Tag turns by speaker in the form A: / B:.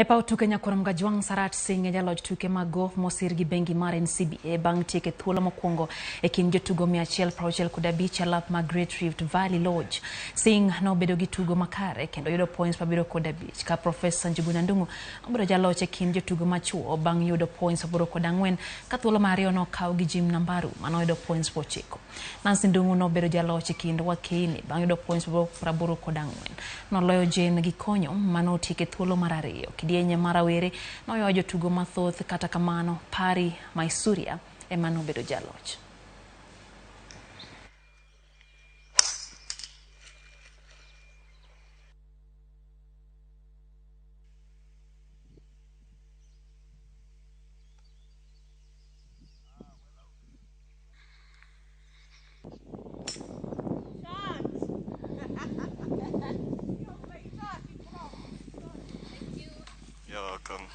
A: E paw tuke nyakurom gajwang' Sarat Singh e jaloch tuke mag golf mosir gi bengi mar NCBA bang' tieke thuolo mokwongo e kind jotugo 165 e lap mag Great Rift Valley Lodge. Singh nobedo gi tugo makare kendo yudo points 75 ka Profesa Njuguna Ndung'u obedo jaloch e kind jotugo machuo bang' yudo points 84 ka thuolo mar ariyo nokaw gi Jim Nambaru manoyudo points 90. Nancy Ndung'u nobedo jaloch e kind Wakini bang' yudo points 84. Noloyo Jane gi konyo manotieke thuolo mar ariyo. Kidienye marawere noyo jotugo mathoth kata kamano Pari Maisuria ema nobedo jaloch.
B: You're welcome.